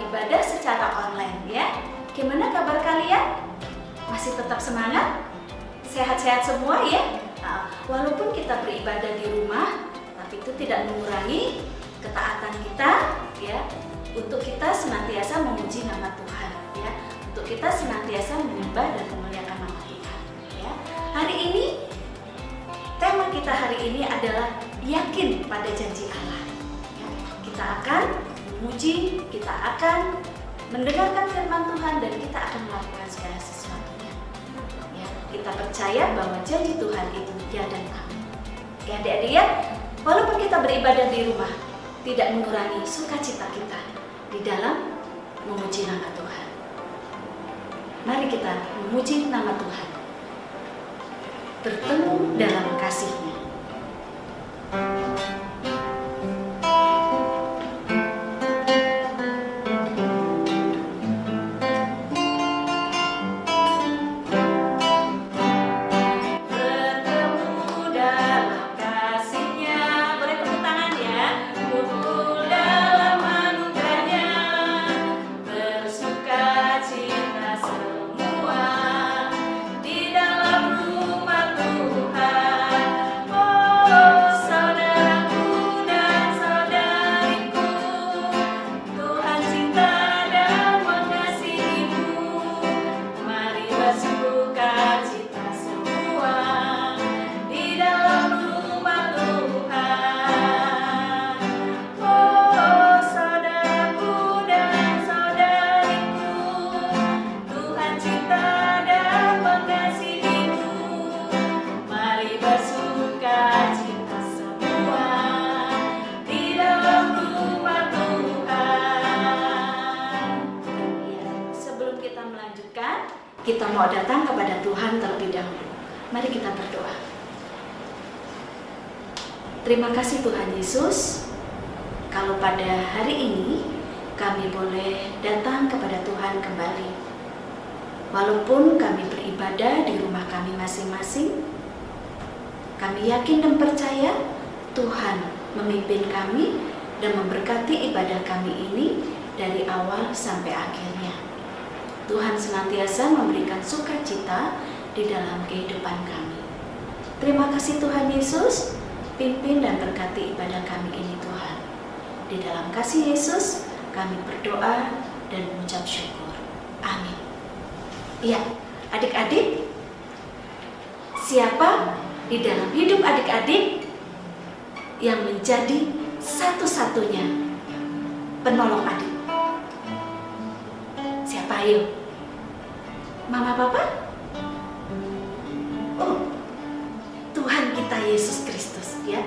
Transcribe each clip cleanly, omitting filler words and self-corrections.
ibadah secara online ya. Gimana kabar kalian? Masih tetap semangat? Sehat-sehat semua ya? Nah, walaupun kita beribadah di rumah, tapi itu tidak mengurangi ketaatan kita ya, untuk kita senantiasa memuji nama Tuhan ya, untuk kita senantiasa menyembah dan memuliakan nama Tuhan ya. Hari ini tema kita hari ini adalah yakin pada janji Allah ya. Kita akan memuji, kita akan mendengarkan firman Tuhan, dan kita akan melakukan segala sesuatunya ya. Kita percaya bahwa janji Tuhan itu ya dan amin ya. Adik-adik ya, walaupun kita beribadah di rumah, tidak mengurangi sukacita kita di dalam memuji nama Tuhan. Mari kita memuji nama Tuhan, bertemu dalam kasih-Nya. Kita mau datang kepada Tuhan terlebih dahulu. Mari kita berdoa. Terima kasih Tuhan Yesus, kalau pada hari ini kami boleh datang kepada Tuhan kembali. Walaupun kami beribadah di rumah kami masing-masing, kami yakin dan percaya Tuhan memimpin kami dan memberkati ibadah kami ini dari awal sampai akhirnya. Tuhan senantiasa memberikan sukacita di dalam kehidupan kami. Terima kasih Tuhan Yesus, pimpin dan berkati ibadah kami ini Tuhan. Di dalam kasih Yesus kami berdoa dan mengucap syukur. Amin. Ya, adik-adik, siapa di dalam hidup adik-adik yang menjadi satu-satunya penolong adik? Siapa ayo? Mama Papa? Oh, Tuhan kita Yesus Kristus ya.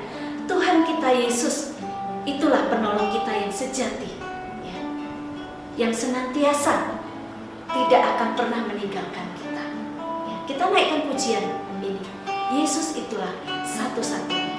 Tuhan kita Yesus itulah penolong kita yang sejati ya, yang senantiasa tidak akan pernah meninggalkan kita ya. Kita naikkan pujian ini. Yesus itulah satu-satunya.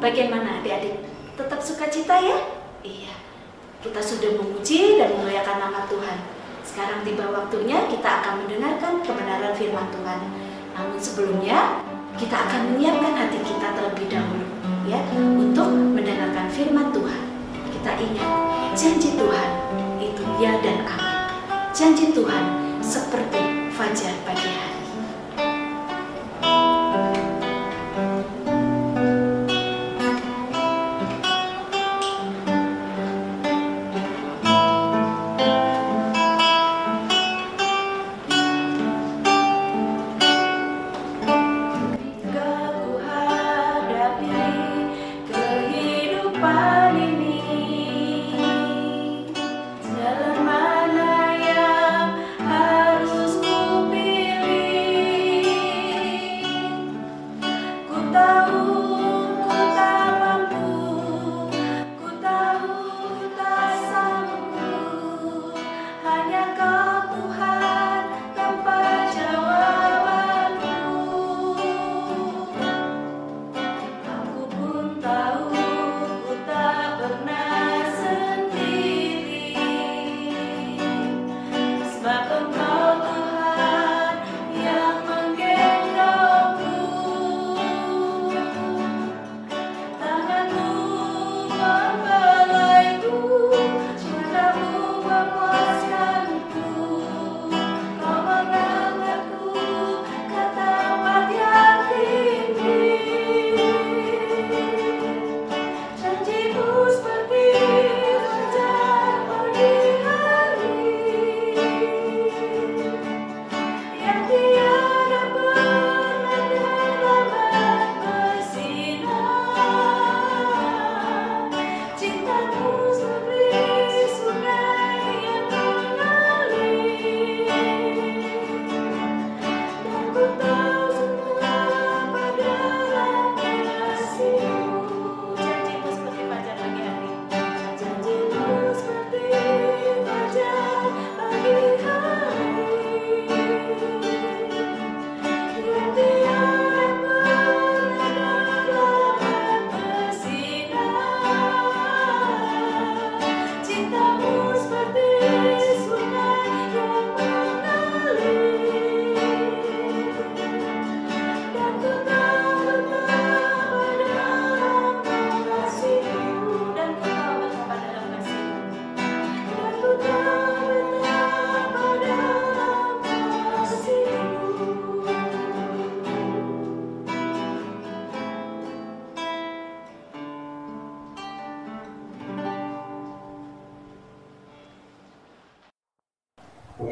Bagaimana adik-adik? Tetap sukacita ya? Iya. Kita sudah memuji dan memuliakan nama Tuhan. Sekarang tiba waktunya kita akan mendengarkan kebenaran firman Tuhan. Namun sebelumnya, kita akan menyiapkan hati kita terlebih dahulu, ya, untuk mendengarkan firman Tuhan. Kita ingat, janji Tuhan itu ya dan amin. Janji Tuhan seperti fajar pagi hari.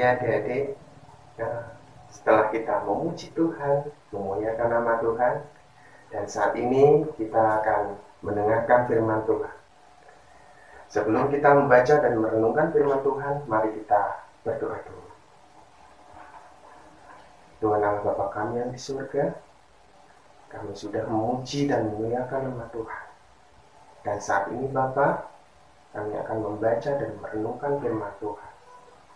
Ya adik-adik, setelah kita memuji Tuhan, memuliakan nama Tuhan, dan saat ini kita akan mendengarkan firman Tuhan. Sebelum kita membaca dan merenungkan firman Tuhan, mari kita berdoa dulu. Tuhan Allah Bapa kami yang di surga, kami sudah memuji dan memuliakan nama Tuhan. Dan saat ini Bapa, kami akan membaca dan merenungkan firman Tuhan.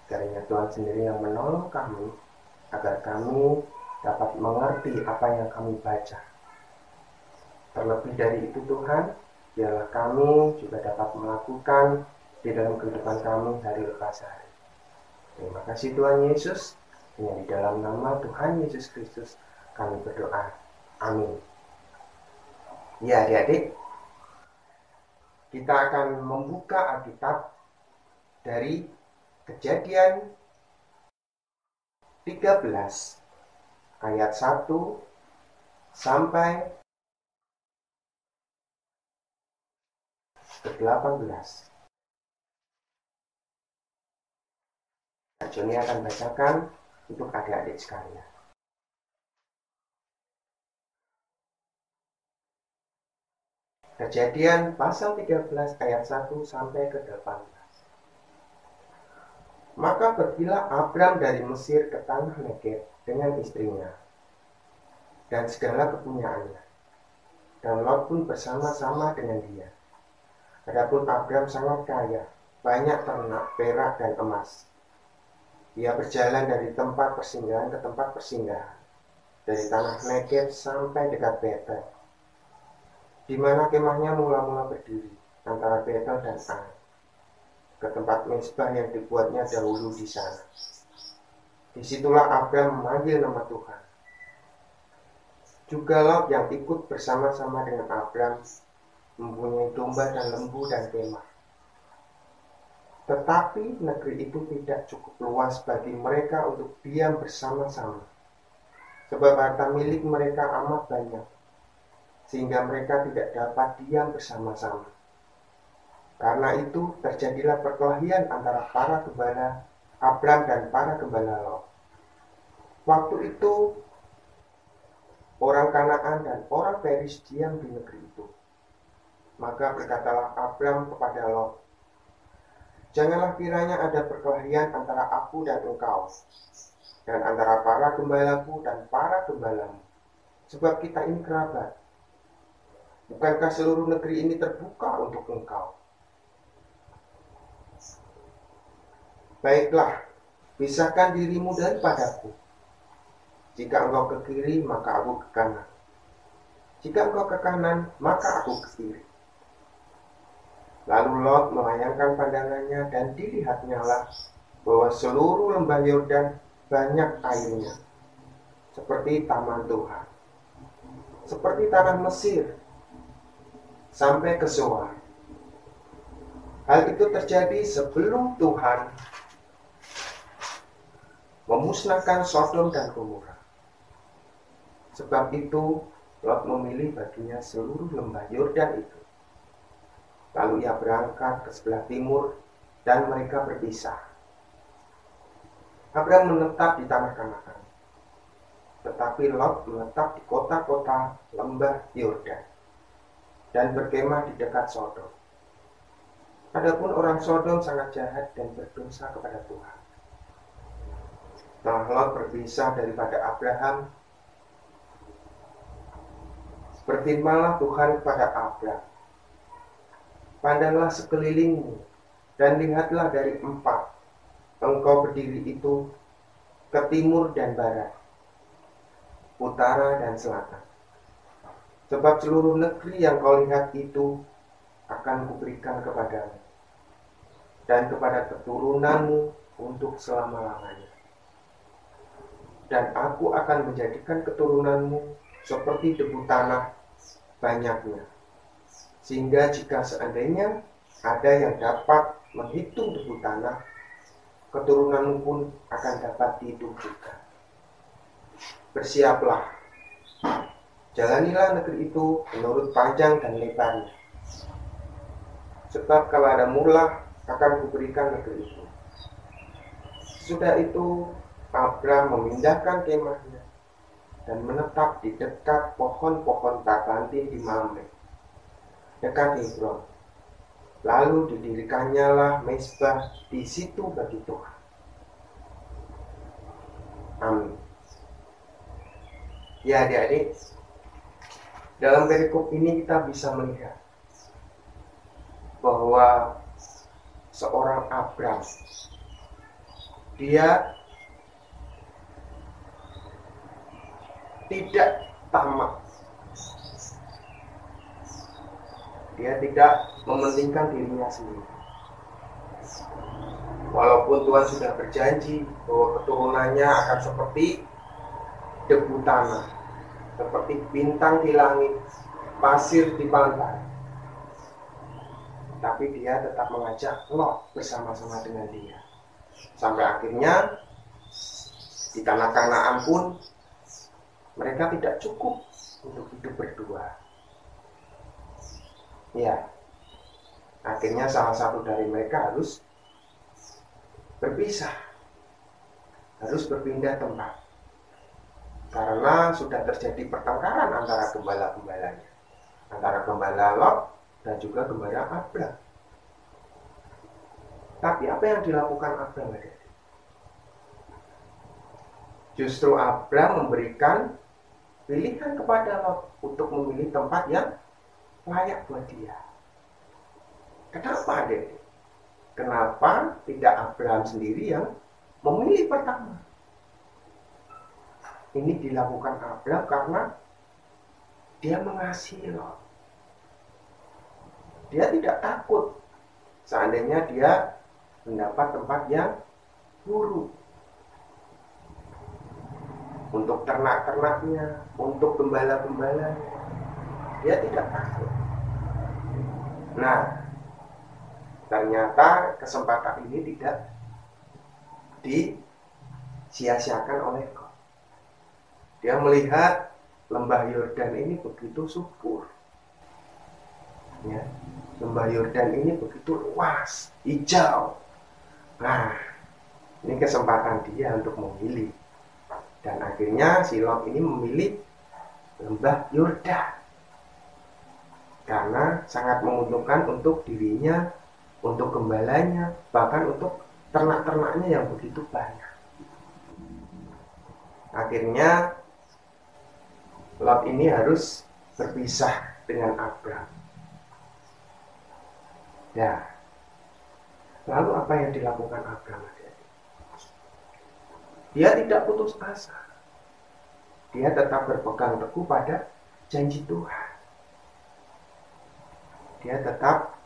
Kiranya Tuhan sendiri yang menolong kami, agar kami dapat mengerti apa yang kami baca. Terlebih dari itu Tuhan, biarlah kami juga dapat melakukan di dalam kehidupan kami hari lepas hari. Terima kasih Tuhan Yesus, hanya di dalam nama Tuhan Yesus Kristus kami berdoa. Amin. Ya adik-adik, kita akan membuka Alkitab dari Kejadian 13 ayat 1 sampai ke 18. Joni akan bacakan untuk adik-adik sekalian. Kejadian pasal 13 ayat 1 sampai ke 18. Maka pergilah Abram dari Mesir ke tanah Negeb dengan istrinya dan segala kepunyaannya, dan Lot pun bersama-sama dengan dia. Adapun Abram sangat kaya, banyak ternak, perak, dan emas. Ia berjalan dari tempat persinggahan ke tempat persinggahan, dari tanah Negeb sampai dekat Betel, di mana kemahnya mula-mula berdiri antara Betel dan Ai. ke tempat mezbah yang dibuatnya dahulu di sana. Disitulah Abram memanggil nama Tuhan. Juga Lot yang ikut bersama-sama dengan Abram mempunyai domba dan lembu dan kemah. Tetapi negeri itu tidak cukup luas bagi mereka untuk diam bersama-sama, sebab harta milik mereka amat banyak, sehingga mereka tidak dapat diam bersama-sama. Karena itu terjadilah perkelahian antara para gembala Abram dan para gembala Lot. Waktu itu orang Kanaan dan orang Periz diam di negeri itu. Maka berkatalah Abram kepada Lot, janganlah kiranya ada perkelahian antara aku dan engkau, dan antara para gembalaku dan para gembalamu, sebab kita ini kerabat. Bukankah seluruh negeri ini terbuka untuk engkau? Baiklah, pisahkan dirimu daripadaku. Jika engkau ke kiri, maka aku ke kanan. Jika engkau ke kanan, maka aku ke kiri. Lalu Lot melayangkan pandangannya dan dilihatnya lah bahwa seluruh lembah Yordan banyak airnya, seperti taman Tuhan, seperti tanah Mesir, sampai ke Zoar. Hal itu terjadi sebelum Tuhan memusnahkan Sodom dan Gomora. Sebab itu Lot memilih baginya seluruh lembah Yordan itu. Lalu ia berangkat ke sebelah timur dan mereka berpisah. Abram menetap di tanah Kanaan, tetapi Lot menetap di kota-kota lembah Yordan dan berkemah di dekat Sodom. Adapun orang Sodom sangat jahat dan berdosa kepada Tuhan. Setelah Lot berpisah daripada Abraham, berfirmanlah Tuhan kepada Abram, pandanglah sekelilingmu, dan lihatlah dari empat engkau berdiri itu ke timur dan barat, utara dan selatan. Sebab seluruh negeri yang kau lihat itu akan kuberikan kepadamu, dan kepada keturunanmu untuk selama-lamanya. Dan aku akan menjadikan keturunanmu seperti debu tanah banyaknya, sehingga jika seandainya ada yang dapat menghitung debu tanah, keturunanmu pun akan dapat dihitung juga. Bersiaplah, jalanilah negeri itu menurut panjang dan lebarnya, sebab kepadamu lah akan kuberikan negeri itu. Sudah itu Abram memindahkan kemahnya dan menetap di dekat pohon-pohon tabantin di Mamre, dekat Hebron. Lalu didirikannya lah mezbah di situ bagi Tuhan. Amin. Ya adik-adik, dalam perikop ini kita bisa melihat bahwa seorang Abram, dia tidak tamak. Dia tidak mementingkan dirinya sendiri. Walaupun Tuhan sudah berjanji bahwa keturunannya akan seperti debu tanah, seperti bintang di langit, pasir di pantai, tapi dia tetap mengajak Lot bersama-sama dengan dia. Sampai akhirnya di tanah Kanaan pun mereka tidak cukup untuk hidup berdua. Ya, akhirnya salah satu dari mereka harus berpisah, harus berpindah tempat, karena sudah terjadi pertengkaran antara gembala-gembalanya, antara gembala Lot dan juga gembala Abram. Tapi apa yang dilakukan Abram? Justru Abram memberikan pilihan kepada Lot untuk memilih tempat yang layak buat dia. Kenapa, adik? Kenapa tidak Abraham sendiri yang memilih pertama? Ini dilakukan Abraham karena dia mengasihi Lot. Dia tidak takut seandainya dia mendapat tempat yang buruk. Untuk ternak-ternaknya, untuk gembala-gembalanya, dia tidak takut. Nah, ternyata kesempatan ini tidak disia-siakan oleh God. Dia melihat lembah Yordan ini begitu subur. Ya, lembah Yordan ini begitu luas, hijau. Nah, ini kesempatan dia untuk memilih. Dan akhirnya si Lot ini memilih lembah Yordan. Karena sangat menguntungkan untuk dirinya, untuk gembalanya, bahkan untuk ternak-ternaknya yang begitu banyak. Akhirnya Lot ini harus berpisah dengan Abram. Ya, lalu apa yang dilakukan Abram? Dia tidak putus asa. Dia tetap berpegang teguh pada janji Tuhan. Dia tetap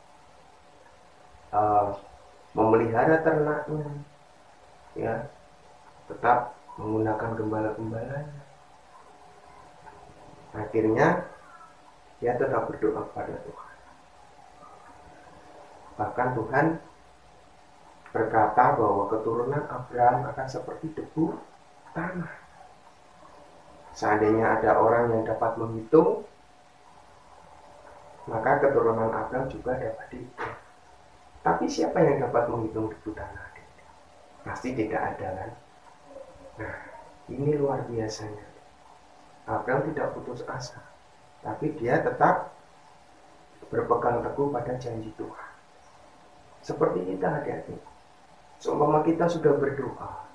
memelihara ternaknya, ya, tetap menggunakan gembala-gembalanya. Akhirnya dia tetap berdoa kepada Tuhan. Bahkan Tuhan berkata bahwa keturunan Abraham akan seperti debu tanah. Seandainya ada orang yang dapat menghitung, maka keturunan Abraham juga dapat dihitung. Tapi siapa yang dapat menghitung debu tanah? Pasti tidak ada, kan? Nah, ini luar biasanya. Abraham tidak putus asa, tapi dia tetap berpegang teguh pada janji Tuhan. Seperti kita, hati-hati. Seumpama kita sudah berdoa,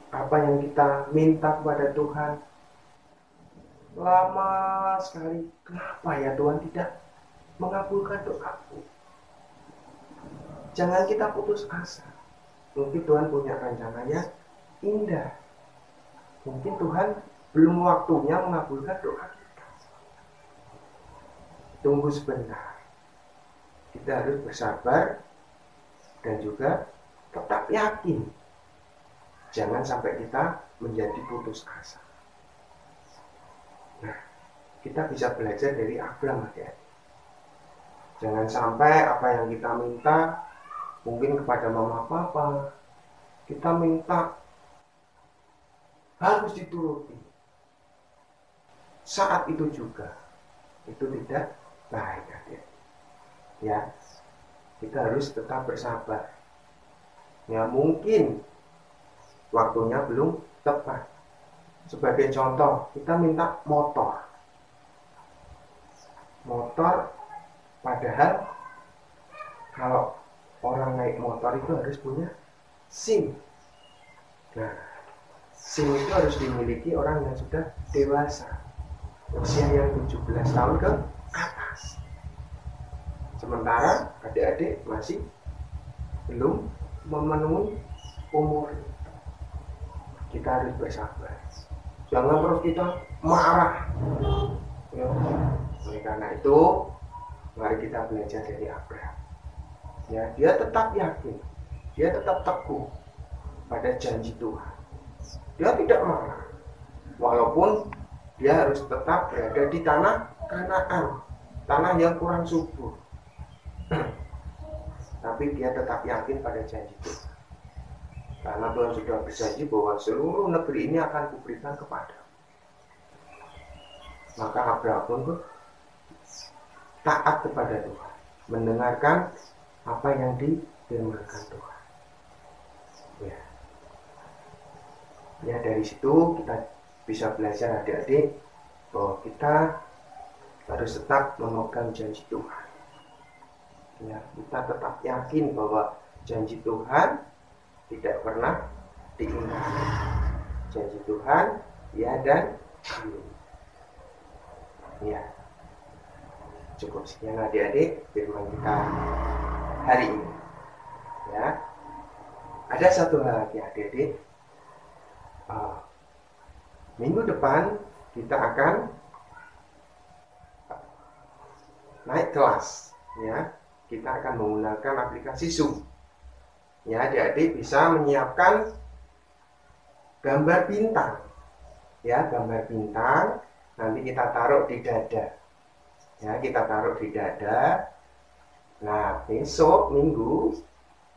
apa yang kita minta kepada Tuhan lama sekali, kenapa ya Tuhan tidak mengabulkan doaku? Jangan kita putus asa. Mungkin Tuhan punya rencananya indah. Mungkin Tuhan belum waktunya mengabulkan doa kita. Tunggu sebentar. Kita harus bersabar dan juga tetap yakin. Jangan sampai kita menjadi putus asa. Nah, kita bisa belajar dari Abraham, ya. Jangan sampai apa yang kita minta, mungkin kepada mama papa, kita minta harus dituruti. Saat itu juga, itu tidak baik, ya. Ya, kita harus tetap bersabar. Ya, mungkin waktunya belum tepat. Sebagai contoh, kita minta motor. Motor, padahal kalau orang naik motor itu harus punya SIM. Nah, SIM itu harus dimiliki orang yang sudah dewasa, usia yang 17 tahun ke atas. Sementara adik-adik masih belum memenuhi umur. Kita harus bersabar. Jangan terus kita marah. Ya. Oleh karena itu, mari kita belajar dari Abraham. Ya, dia tetap yakin, dia tetap teguh pada janji Tuhan. Dia tidak marah, walaupun dia harus tetap berada di tanah Kanaan, tanah yang kurang subur. Tapi dia tetap yakin pada janji Tuhan. Karena Tuhan sudah berjanji bahwa seluruh negeri ini akan kuberikan kepada. Maka Abraham pun taat kepada Tuhan, mendengarkan apa yang difirmankan Tuhan. Ya. Ya, dari situ kita bisa belajar, adik-adik, bahwa kita harus tetap memegang janji Tuhan. Ya, kita tetap yakin bahwa janji Tuhan tidak pernah diingkari. Janji Tuhan ya dan amin. Ya, cukup sekian adik-adik firman kita hari ini. Ya, ada satu hal lagi adik-adik. Minggu depan kita akan naik kelas. Ya, kita akan menggunakan aplikasi Zoom. Ya, adik-adik bisa menyiapkan gambar bintang. Ya, gambar bintang nanti kita taruh di dada. Ya, kita taruh di dada. Nah, besok Minggu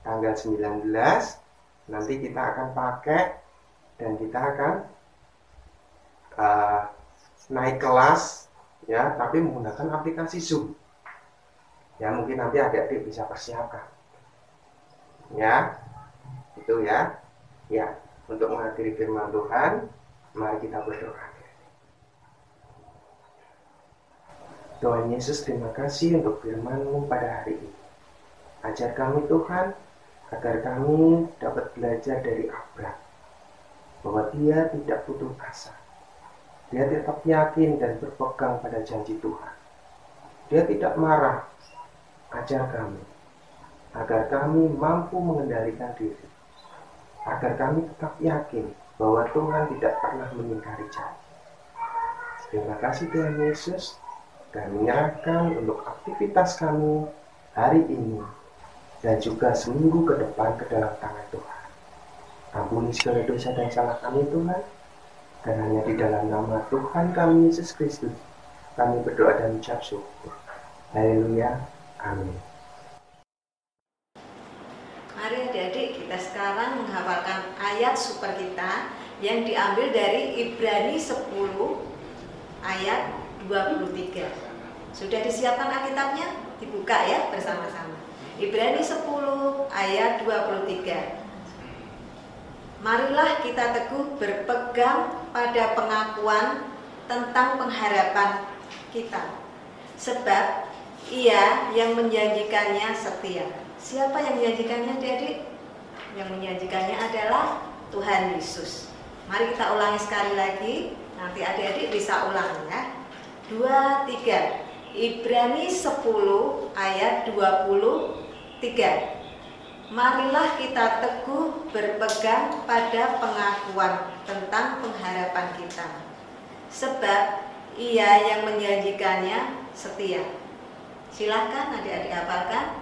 tanggal 19 nanti kita akan pakai dan kita akan naik kelas, ya, tapi menggunakan aplikasi Zoom. Ya, mungkin nanti adik-adik bisa persiapkan. Ya, itu ya. Ya, untuk mengakhiri firman Tuhan, mari kita berdoa. Tuhan Yesus, terima kasih untuk firman-Mu pada hari ini. Ajar kami Tuhan, agar kami dapat belajar dari Abraham, bahwa dia tidak putus asa. Dia tetap yakin dan berpegang pada janji Tuhan. Dia tidak marah. Ajar kami, agar kami mampu mengendalikan diri, agar kami tetap yakin bahwa Tuhan tidak pernah mengingkari janji. Terima kasih Tuhan Yesus. Kami menyerahkan untuk aktivitas kami hari ini dan juga seminggu ke depan ke dalam tangan Tuhan. Ampuni segala dosa dan salah kami Tuhan, dan hanya di dalam nama Tuhan kami Yesus Kristus kami berdoa dan ucap syukur. Haleluya, amin. Mari adik-adik kita sekarang menghafalkan ayat super kita yang diambil dari Ibrani 10 ayat 23. Sudah disiapkan Alkitabnya? Dibuka ya bersama-sama. Ibrani 10 ayat 23. Marilah kita teguh berpegang pada pengakuan tentang pengharapan kita. Sebab Ia yang menjanjikannya setia. Siapa yang menjanjikannya, adik-adik? Yang menjanjikannya adalah Tuhan Yesus. Mari kita ulangi sekali lagi. Nanti adik-adik bisa ulang ya. 2, 3. Ibrani 10 ayat 23. Marilah kita teguh berpegang pada pengakuan tentang pengharapan kita. Sebab Ia yang menjanjikannya setia. Silakan adik-adik hafalkan.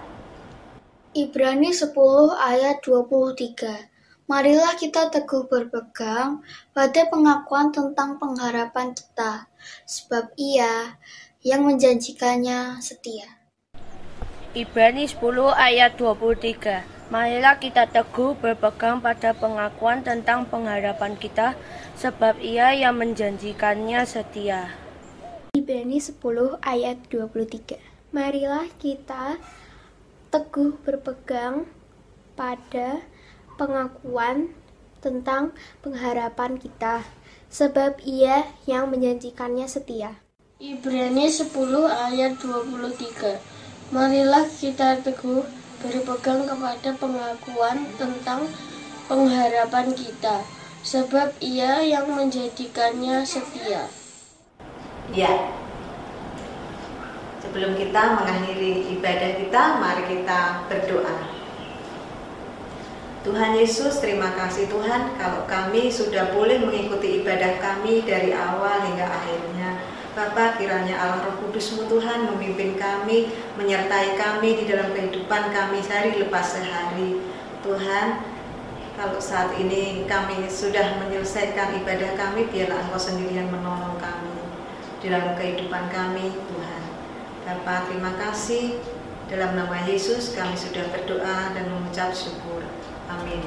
Ibrani 10 ayat 23. Marilah kita teguh berpegang pada pengakuan tentang pengharapan kita, sebab Ia yang menjanjikannya setia. Ibrani 10 ayat 23. Marilah kita teguh berpegang pada pengakuan tentang pengharapan kita, sebab Ia yang menjanjikannya setia. Ibrani 10 ayat 23. Marilah kita teguh berpegang pada pengakuan tentang pengharapan kita, sebab Ia yang menjanjikannya setia. Ibrani 10 ayat 23. Marilah kita teguh berpegang kepada pengakuan tentang pengharapan kita, sebab Ia yang menjadikannya setia. Ya. Sebelum kita mengakhiri ibadah kita, mari kita berdoa. Tuhan Yesus, terima kasih Tuhan kalau kami sudah boleh mengikuti ibadah kami dari awal hingga akhirnya. Bapa, kiranya Allah Roh Kudus-Mu Tuhan memimpin kami, menyertai kami di dalam kehidupan kami sehari lepas sehari. Tuhan, kalau saat ini kami sudah menyelesaikan ibadah kami, biarlah Engkau sendiri yang menolong kami di dalam kehidupan kami, Tuhan. Bapa, terima kasih. Dalam nama Yesus kami sudah berdoa dan mengucap syukur. Amin.